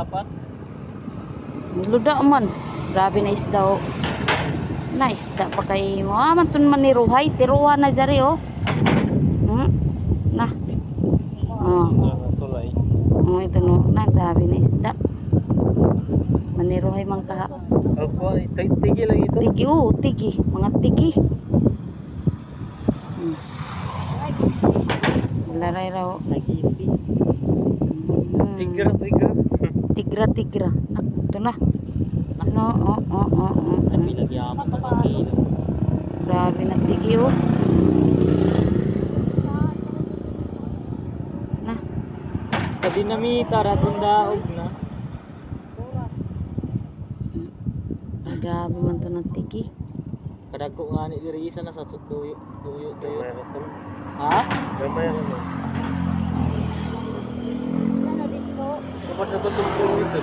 dapat. Luda man. Grabe na isda oh. Na isda pa kay mo. Ah, man tun man ni Ruhay. Tiruha na jari oh. Nah. Oh. Tulay. Oh, ito no. Na, grabe na isda. Maniruhay man kaha. Ako, tigi lang ito. Tigi oh, tigi. Mga tigi. Laray raw. Nag-easy. Tigra. Tigra. Nak, ito na. Ano, Ang bilagyaman pa ng kilo. Grabe na tigi oh. Na. Sa dinamita, ratundaog na. Grabe man to ng tigi. Kadagko nga ni diri isa na sa tuyo. Ha? Gamay ano? Sana dito. Sumat na to tuyo ito.